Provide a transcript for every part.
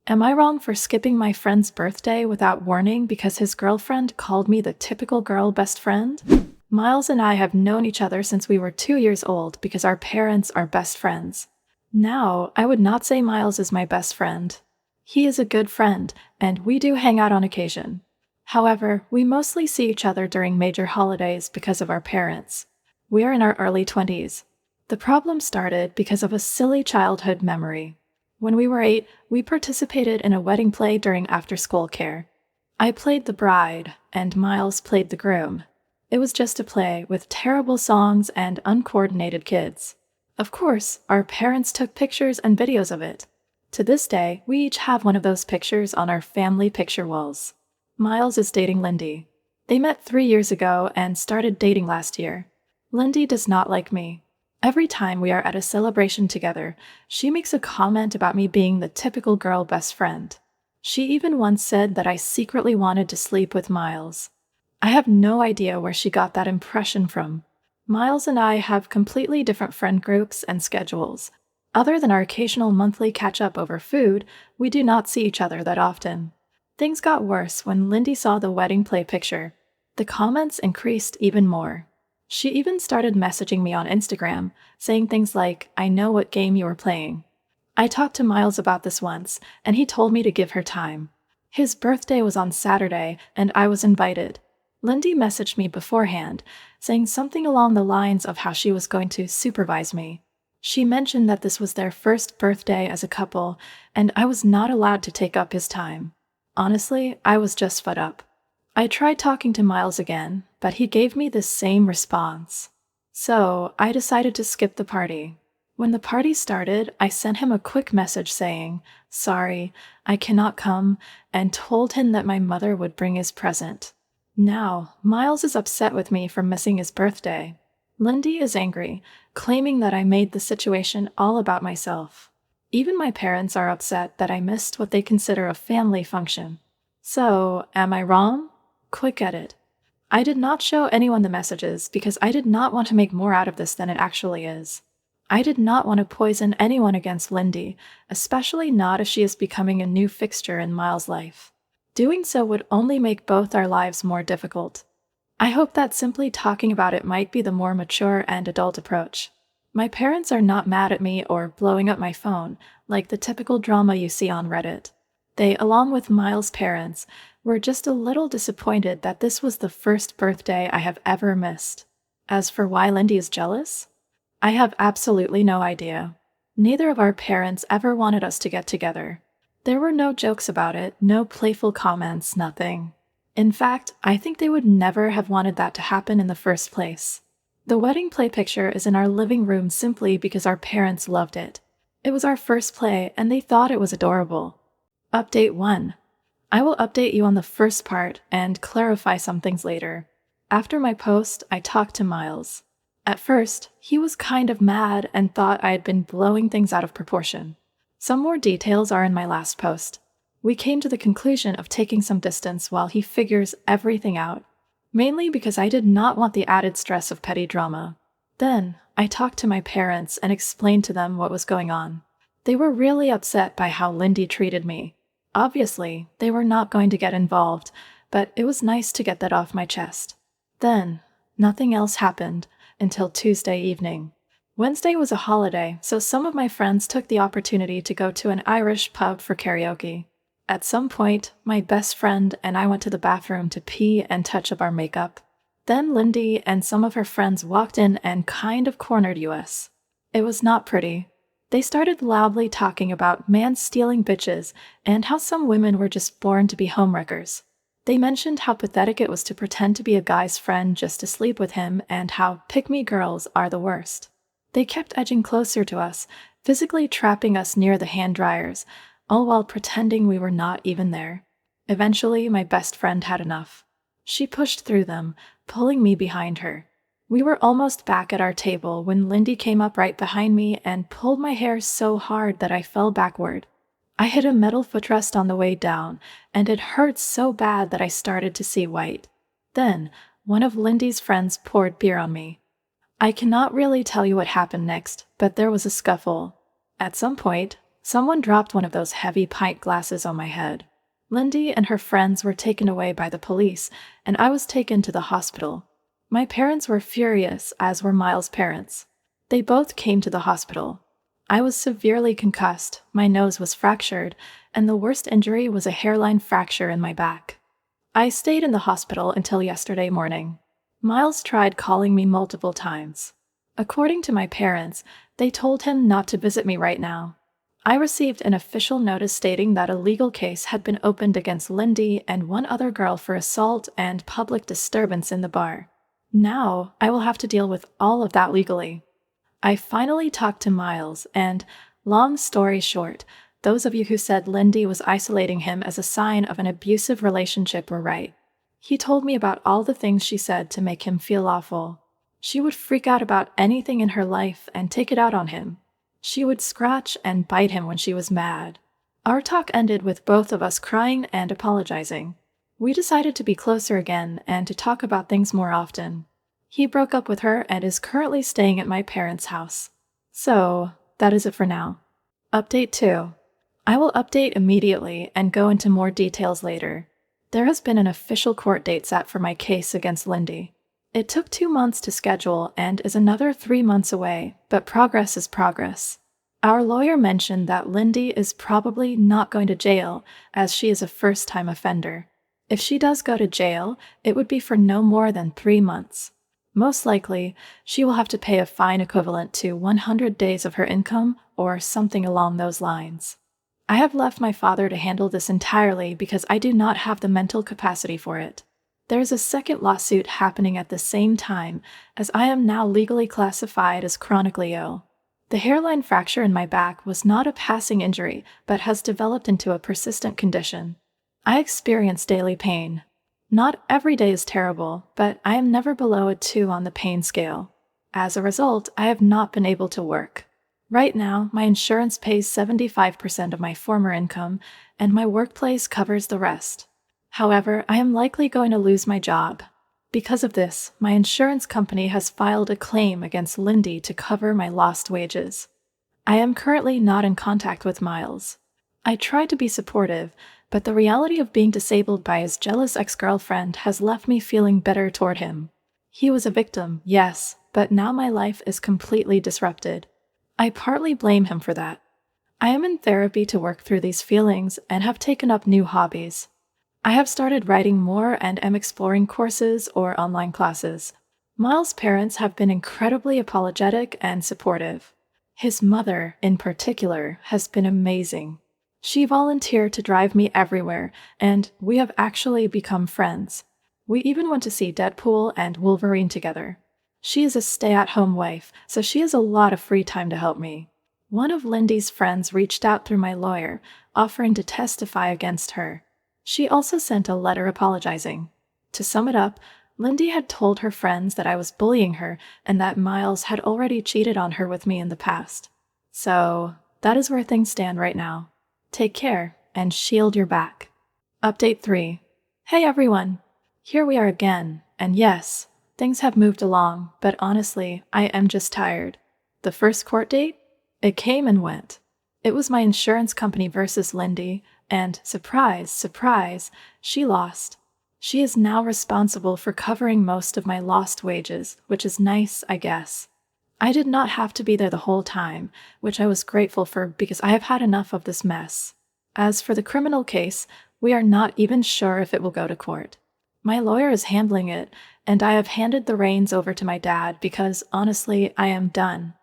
Am I wrong for skipping my friend's birthday without warning because his girlfriend called me the typical girl best friend? Miles and I have known each other since we were 2 years old because our parents are best friends. Now, I would not say Miles is my best friend. He is a good friend, and we do hang out on occasion. However, we mostly see each other during major holidays because of our parents. We are in our early 20s. The problem started because of a silly childhood memory. When we were 8, we participated in a wedding play during after-school care. I played the bride, and Miles played the groom. It was just a play with terrible songs and uncoordinated kids. Of course, our parents took pictures and videos of it. To this day, we each have one of those pictures on our family picture walls. Miles is dating Lindy. They met 3 years ago and started dating last year. Lindy does not like me. Every time we are at a celebration together, she makes a comment about me being the typical girl best friend. She even once said that I secretly wanted to sleep with Miles. I have no idea where she got that impression from. Miles and I have completely different friend groups and schedules. Other than our occasional monthly catch-up over food, we do not see each other that often. Things got worse when Lindy saw the wedding play picture. The comments increased even more. She even started messaging me on Instagram, saying things like, "I know what game you were playing." I talked to Miles about this once, and he told me to give her time. His birthday was on Saturday, and I was invited. Lindy messaged me beforehand, saying something along the lines of how she was going to supervise me. She mentioned that this was their first birthday as a couple, and I was not allowed to take up his time. Honestly, I was just fed up. I tried talking to Miles again, but he gave me the same response. So, I decided to skip the party. When the party started, I sent him a quick message saying, "Sorry, I cannot come," and told him that my mother would bring his present. Now, Miles is upset with me for missing his birthday. Lindy is angry, claiming that I made the situation all about myself. Even my parents are upset that I missed what they consider a family function. So, am I wrong? Quick edit. I did not show anyone the messages because I did not want to make more out of this than it actually is. I did not want to poison anyone against Lindy, especially not if she is becoming a new fixture in Miles' life. Doing so would only make both our lives more difficult. I hope that simply talking about it might be the more mature and adult approach. My parents are not mad at me or blowing up my phone, like the typical drama you see on Reddit. They, along with Miles' parents, were just a little disappointed that this was the first birthday I have ever missed. As for why Lindy is jealous, I have absolutely no idea. Neither of our parents ever wanted us to get together. There were no jokes about it, no playful comments, nothing. In fact, I think they would never have wanted that to happen in the first place. The wedding play picture is in our living room simply because our parents loved it. It was our first play, and they thought it was adorable. Update 1. I will update you on the first part and clarify some things later. After my post, I talked to Miles. At first, he was kind of mad and thought I had been blowing things out of proportion. Some more details are in my last post. We came to the conclusion of taking some distance while he figures everything out, mainly because I did not want the added stress of petty drama. Then, I talked to my parents and explained to them what was going on. They were really upset by how Lindy treated me. Obviously, they were not going to get involved, but it was nice to get that off my chest. Then, nothing else happened until Tuesday evening. Wednesday was a holiday, so some of my friends took the opportunity to go to an Irish pub for karaoke. At some point, my best friend and I went to the bathroom to pee and touch up our makeup. Then Lindy and some of her friends walked in and kind of cornered us. It was not pretty. They started loudly talking about man-stealing bitches and how some women were just born to be homewreckers. They mentioned how pathetic it was to pretend to be a guy's friend just to sleep with him and how pick-me girls are the worst. They kept edging closer to us, physically trapping us near the hand dryers, all while pretending we were not even there. Eventually, my best friend had enough. She pushed through them, pulling me behind her. We were almost back at our table when Lindy came up right behind me and pulled my hair so hard that I fell backward. I hit a metal footrest on the way down, and it hurt so bad that I started to see white. Then, one of Lindy's friends poured beer on me. I cannot really tell you what happened next, but there was a scuffle. At some point, Someone dropped one of those heavy pint glasses on my head. Lindy and her friends were taken away by the police, and I was taken to the hospital. My parents were furious, as were Miles' parents. They both came to the hospital. I was severely concussed, my nose was fractured, and the worst injury was a hairline fracture in my back. I stayed in the hospital until yesterday morning. Miles tried calling me multiple times. According to my parents, they told him not to visit me right now. I received an official notice stating that a legal case had been opened against Lindy and one other girl for assault and public disturbance in the bar. Now, I will have to deal with all of that legally. I finally talked to Miles, and, long story short, those of you who said Lindy was isolating him as a sign of an abusive relationship were right. He told me about all the things she said to make him feel awful. She would freak out about anything in her life and take it out on him. She would scratch and bite him when she was mad. Our talk ended with both of us crying and apologizing. We decided to be closer again and to talk about things more often. He broke up with her and is currently staying at my parents' house. So, that is it for now. Update 2. I will update immediately and go into more details later. There has been an official court date set for my case against Lindy. It took 2 months to schedule and is another 3 months away, but progress is progress. Our lawyer mentioned that Lindy is probably not going to jail, as she is a first-time offender. If she does go to jail, it would be for no more than 3 months. Most likely, she will have to pay a fine equivalent to 100 days of her income or something along those lines. I have left my father to handle this entirely because I do not have the mental capacity for it. There is a second lawsuit happening at the same time, as I am now legally classified as chronically ill. The hairline fracture in my back was not a passing injury, but has developed into a persistent condition. I experience daily pain. Not every day is terrible, but I am never below a 2 on the pain scale. As a result, I have not been able to work. Right now, my insurance pays 75% of my former income, and my workplace covers the rest. However, I am likely going to lose my job. Because of this, my insurance company has filed a claim against Lindy to cover my lost wages. I am currently not in contact with Miles. I try to be supportive, but the reality of being disabled by his jealous ex-girlfriend has left me feeling bitter toward him. He was a victim, yes, but now my life is completely disrupted. I partly blame him for that. I am in therapy to work through these feelings and have taken up new hobbies. I have started writing more and am exploring courses or online classes. Miles' parents have been incredibly apologetic and supportive. His mother, in particular, has been amazing. She volunteered to drive me everywhere, and we have actually become friends. We even went to see Deadpool and Wolverine together. She is a stay-at-home wife, so she has a lot of free time to help me. One of Lindy's friends reached out through my lawyer, offering to testify against her. She also sent a letter apologizing. To sum it up, Lindy had told her friends that I was bullying her and that Miles had already cheated on her with me in the past. So, that is where things stand right now. Take care and shield your back. Update 3. Hey everyone! Here we are again, and yes, things have moved along, but honestly, I am just tired. The first court date? It came and went. It was my insurance company versus Lindy, and surprise, surprise, she lost. She is now responsible for covering most of my lost wages, which is nice, I guess. I did not have to be there the whole time, which I was grateful for because I have had enough of this mess. As for the criminal case, we are not even sure if it will go to court. My lawyer is handling it, and I have handed the reins over to my dad because, honestly, I am done.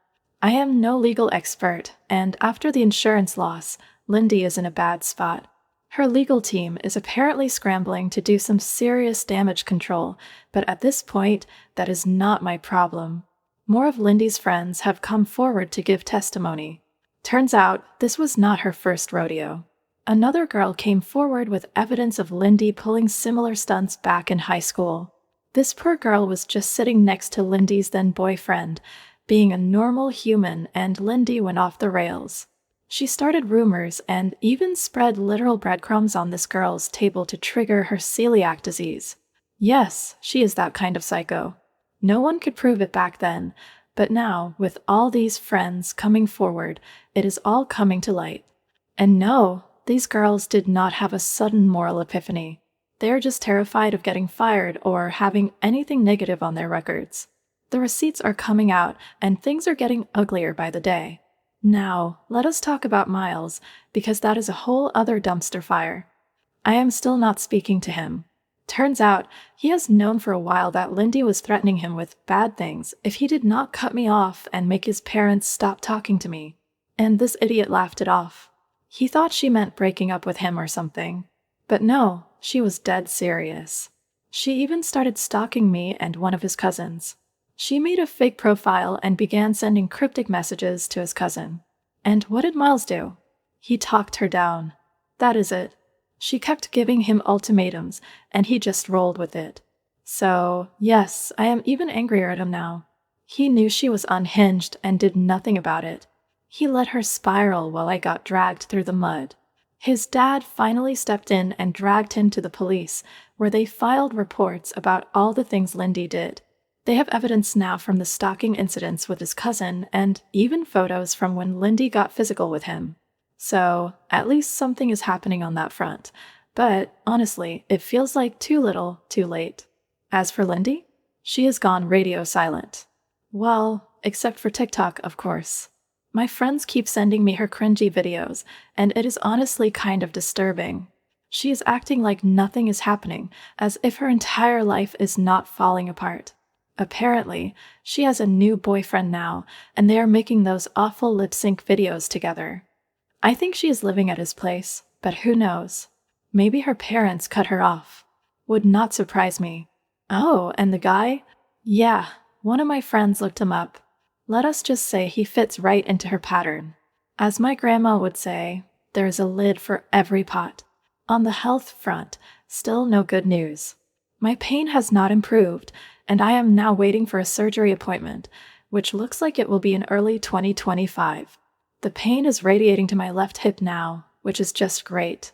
I am no legal expert, and after the insurance loss, Lindy is in a bad spot. Her legal team is apparently scrambling to do some serious damage control, but at this point, that is not my problem. More of Lindy's friends have come forward to give testimony. Turns out, this was not her first rodeo. Another girl came forward with evidence of Lindy pulling similar stunts back in high school. This poor girl was just sitting next to Lindy's then-boyfriend, being a normal human, and Lindy went off the rails. She started rumors and even spread literal breadcrumbs on this girl's table to trigger her celiac disease. Yes, she is that kind of psycho. No one could prove it back then, but now, with all these friends coming forward, it is all coming to light. And no, these girls did not have a sudden moral epiphany. They're just terrified of getting fired or having anything negative on their records. The receipts are coming out, and things are getting uglier by the day. Now, let us talk about Miles, because that is a whole other dumpster fire. I am still not speaking to him. Turns out, he has known for a while that Lindy was threatening him with bad things if he did not cut me off and make his parents stop talking to me. And this idiot laughed it off. He thought she meant breaking up with him or something. But no, she was dead serious. She even started stalking me and one of his cousins. She made a fake profile and began sending cryptic messages to his cousin. And what did Miles do? He talked her down. That is it. She kept giving him ultimatums, and he just rolled with it. So, yes, I am even angrier at him now. He knew she was unhinged and did nothing about it. He let her spiral while I got dragged through the mud. His dad finally stepped in and dragged him to the police, where they filed reports about all the things Lindy did. They have evidence now from the stalking incidents with his cousin and even photos from when Lindy got physical with him. So, at least something is happening on that front. But, honestly, it feels like too little, too late. As for Lindy, she has gone radio silent. Well, except for TikTok, of course. My friends keep sending me her cringy videos, and it is honestly kind of disturbing. She is acting like nothing is happening, as if her entire life is not falling apart. Apparently, she has a new boyfriend now, and they are making those awful lip-sync videos together. I think she is living at his place, but who knows? Maybe her parents cut her off. Would not surprise me. Oh, and the guy? Yeah, one of my friends looked him up. Let us just say he fits right into her pattern. As my grandma would say, there is a lid for every pot. On the health front, still no good news. My pain has not improved, and I am now waiting for a surgery appointment, which looks like it will be in early 2025. The pain is radiating to my left hip now, which is just great.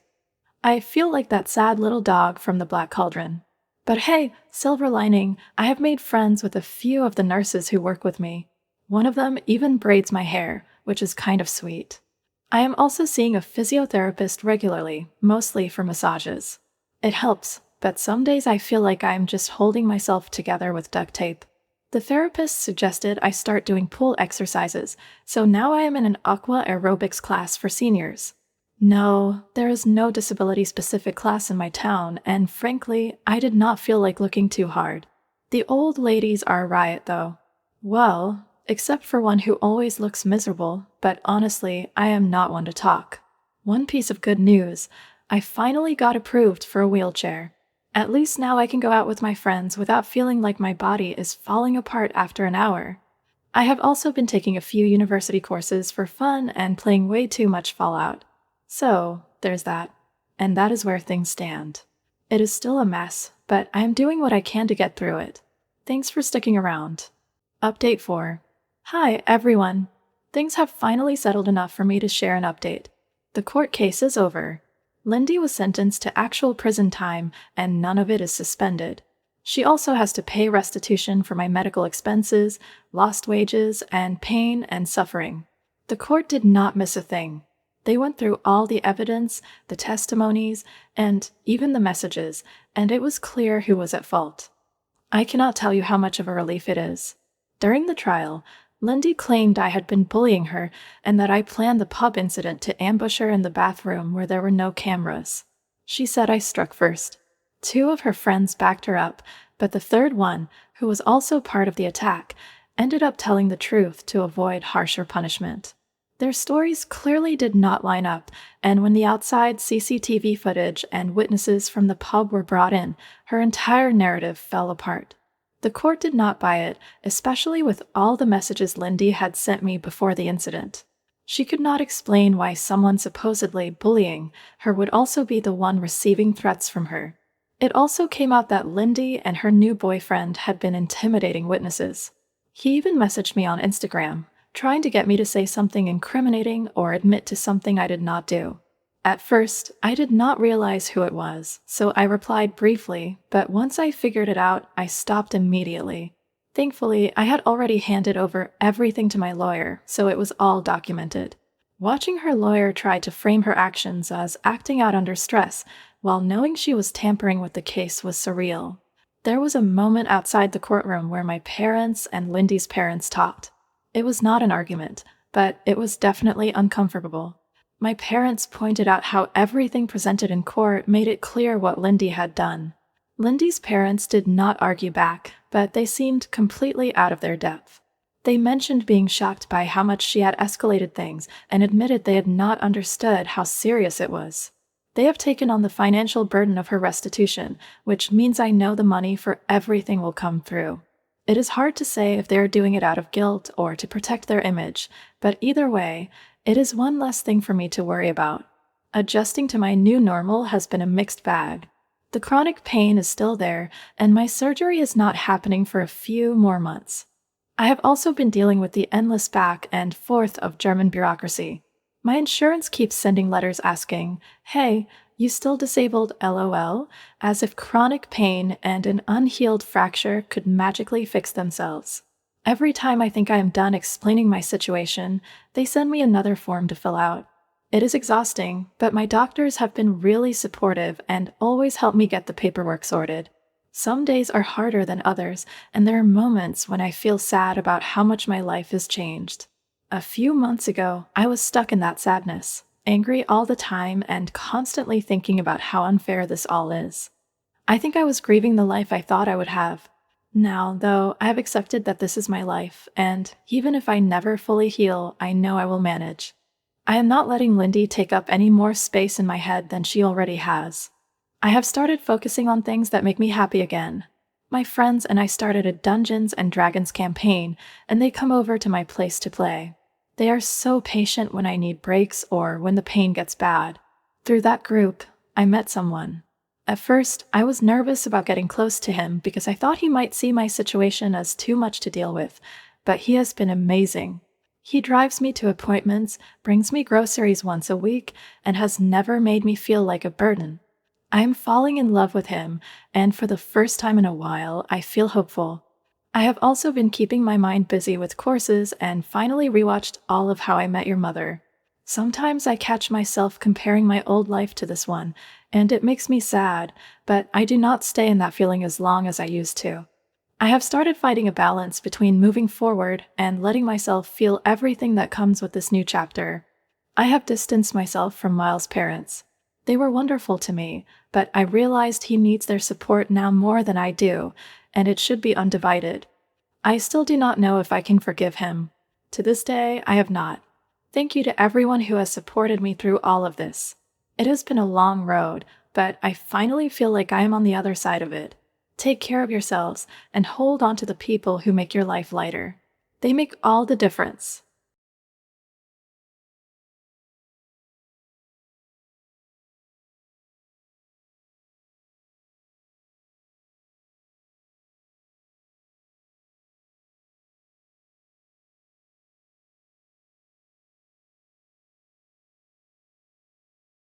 I feel like that sad little dog from the Black Cauldron. But hey, silver lining, I have made friends with a few of the nurses who work with me. One of them even braids my hair, which is kind of sweet. I am also seeing a physiotherapist regularly, mostly for massages. It helps, but some days I feel like I am just holding myself together with duct tape. The therapist suggested I start doing pool exercises, so now I am in an aqua aerobics class for seniors. No, there is no disability-specific class in my town, and frankly, I did not feel like looking too hard. The old ladies are a riot, though. Well, except for one who always looks miserable, but honestly, I am not one to talk. One piece of good news, I finally got approved for a wheelchair. At least now I can go out with my friends without feeling like my body is falling apart after an hour. I have also been taking a few university courses for fun and playing way too much Fallout. So, there's that. And that is where things stand. It is still a mess, but I am doing what I can to get through it. Thanks for sticking around. Update 4. Hi, everyone. Things have finally settled enough for me to share an update. The court case is over. Lindy was sentenced to actual prison time, and none of it is suspended. She also has to pay restitution for my medical expenses, lost wages, and pain and suffering. The court did not miss a thing. They went through all the evidence, the testimonies, and even the messages, and it was clear who was at fault. I cannot tell you how much of a relief it is. During the trial, Lindy claimed I had been bullying her and that I planned the pub incident to ambush her in the bathroom where there were no cameras. She said I struck first. 2 of her friends backed her up, but the third one, who was also part of the attack, ended up telling the truth to avoid harsher punishment. Their stories clearly did not line up, and when the outside CCTV footage and witnesses from the pub were brought in, her entire narrative fell apart. The court did not buy it, especially with all the messages Lindy had sent me before the incident. She could not explain why someone supposedly bullying her would also be the one receiving threats from her. It also came out that Lindy and her new boyfriend had been intimidating witnesses. He even messaged me on Instagram, trying to get me to say something incriminating or admit to something I did not do. At first, I did not realize who it was, so I replied briefly, but once I figured it out, I stopped immediately. Thankfully, I had already handed over everything to my lawyer, so it was all documented. Watching her lawyer try to frame her actions as acting out under stress while knowing she was tampering with the case was surreal. There was a moment outside the courtroom where my parents and Lindy's parents talked. It was not an argument, but it was definitely uncomfortable. My parents pointed out how everything presented in court made it clear what Lindy had done. Lindy's parents did not argue back, but they seemed completely out of their depth. They mentioned being shocked by how much she had escalated things and admitted they had not understood how serious it was. They have taken on the financial burden of her restitution, which means I know the money for everything will come through. It is hard to say if they are doing it out of guilt or to protect their image, but either way, it is one less thing for me to worry about. Adjusting to my new normal has been a mixed bag. The chronic pain is still there, and my surgery is not happening for a few more months. I have also been dealing with the endless back and forth of German bureaucracy. My insurance keeps sending letters asking, "Hey, you still disabled LOL?" as if chronic pain and an unhealed fracture could magically fix themselves. Every time I think I am done explaining my situation, they send me another form to fill out. It is exhausting, but my doctors have been really supportive and always help me get the paperwork sorted. Some days are harder than others, and there are moments when I feel sad about how much my life has changed. A few months ago, I was stuck in that sadness, angry all the time and constantly thinking about how unfair this all is. I think I was grieving the life I thought I would have. Now, though, I have accepted that this is my life, and even if I never fully heal, I know I will manage. I am not letting Lindy take up any more space in my head than she already has. I have started focusing on things that make me happy again. My friends and I started a Dungeons and Dragons campaign, and they come over to my place to play. They are so patient when I need breaks or when the pain gets bad. Through that group, I met someone. At first, I was nervous about getting close to him because I thought he might see my situation as too much to deal with, but he has been amazing. He drives me to appointments, brings me groceries once a week, and has never made me feel like a burden. I am falling in love with him, and for the first time in a while, I feel hopeful. I have also been keeping my mind busy with courses and finally rewatched all of How I Met Your Mother. Sometimes I catch myself comparing my old life to this one, and it makes me sad, but I do not stay in that feeling as long as I used to. I have started finding a balance between moving forward and letting myself feel everything that comes with this new chapter. I have distanced myself from Miles' parents. They were wonderful to me, but I realized he needs their support now more than I do, and it should be undivided. I still do not know if I can forgive him. To this day, I have not. Thank you to everyone who has supported me through all of this. It has been a long road, but I finally feel like I am on the other side of it. Take care of yourselves and hold on to the people who make your life lighter. They make all the difference.